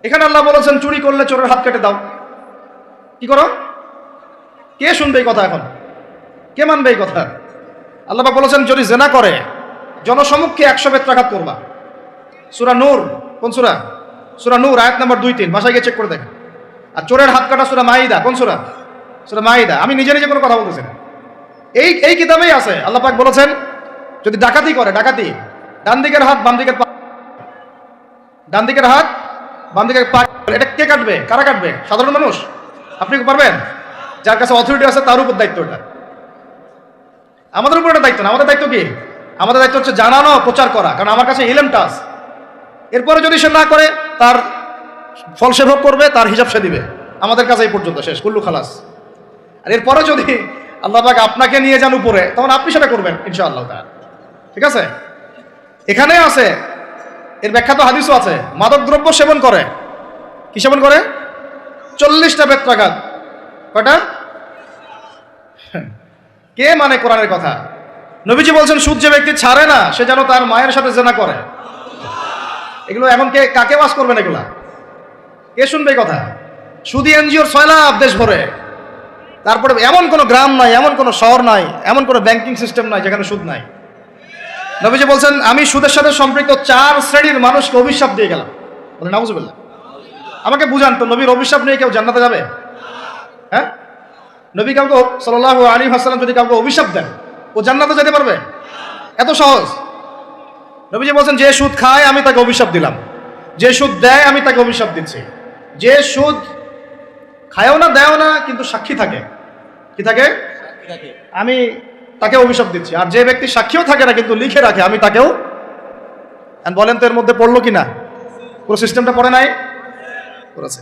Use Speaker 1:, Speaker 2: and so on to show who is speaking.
Speaker 1: এখানে আল্লাহ বলেছেন চুরি করলে চোরের হাত কেটে দাও। কি করো? কে শুনবে এই কথা? এখন কে মানবে এই কথা? আল্লাহ পাক বলেছেন যদি জেনা করে জনসমক্ষে 100 বেত্রাঘাত করবা। সূরা নূর, কোন সূরা? সূরা নূর আয়াত নাম্বার 2-3, বাসায় গিয়ে চেক করে দেখেন। আর চোরের হাত কাটা সূরা মাইদা, কোন সূরা? সূরা মাইদা। আমি নিজে নিজে কোনো কথা বলতেছি না, এই কিতাবেই আছে। আল্লাহ পাক বলেছেন যদি ডাকাতি করে, ডাকাতি ডান দিকের হাত বাম দিকের পা, ডান দিকের হাত বাম দিকের পা, এটা কে কাটবে? কারা কাটবে? সাধারণ মানুষ? আপনি কি পারবেন? যার কাছে অথরিটি আছে তার উপর দায়িত্ব এটা। আমাদের উপর এটা দায়িত্ব না। আমাদের দায়িত্ব কি? আমাদের দায়িত্ব হচ্ছে জানানো, প্রচার করা, কারণ আমার কাছে ইলমটা আছে। এরপরে যদি সে না করে তার ফল সে ভোগ করবে, তার হিসাব সে দিবে। আমাদের কাছে এই পর্যন্ত শেষ, কুল্লু খালাস। আর এরপরে যদি আল্লাহ পাক আপনাকে নিয়ে যান উপরে, তখন আপনি সেটা করবেন ইনশাআল্লাহ তাআলা। ঠিক আছে? এখানে আছে, এর ব্যাখ্যা তো হাদিসও আছে। মাদক দ্রব্য সেবন করে, কি সেবন করে? 40টা বেত্রাঘাত। কয়টা? কে মানে কোরআনের কথা? নবীজি বলছেন সুদ যে ব্যক্তি ছাড়ে না সে যেন তার মায়ের সাথে জেনা করে। এগুলো এখন কাকে ওয়াজ করবেন? এগুলা কে শুনবে এই কথা? সুদি এনজিওর 6 লাখ দেশ ভরে, তারপরে এমন কোনো গ্রাম নাই, এমন কোনো শহর নাই, এমন কোনো ব্যাংকিং সিস্টেম নাই যেখানে সুদ নাই। নবীজি বলছেন আমি সুদের সাথে সম্পৃক্ত 4 শ্রেণীর মানুষকে অভিশাপ দিয়ে গেলাম। বলে নাউজুবিল্লাহ। আমাকে বুঝান তো, নবীর অভিশাপ নিয়ে কেউ জান্নাতে যাবে? হ্যাঁ? নবী কাউকে সাল্লাল্লাহু আলাইহি ওয়াসাল্লাম যদি কাউকে অভিশাপ দেন, ও জান্নাতে যেতে পারবে? এত সহজ? নবীজি বলছেন যে সুদ খায় আমি তাকে অভিশাপ দিলাম, যে সুদ দেয় আমি তাকে অভিশাপ দিচ্ছি। যে সুদ খায়ও না দেয়ও না কিন্তু সাক্ষী থাকে, কি থাকে? আমি তাকে অভিশাপ দিচ্ছি। আর যে ব্যক্তি সাক্ষীও থাকে না কিন্তু লিখে রাখে, আমি তাকেও। বলেন তো এর মধ্যে পড়লো কিনা? পুরো সিস্টেমটা পড়ে নাই? পড়েছে।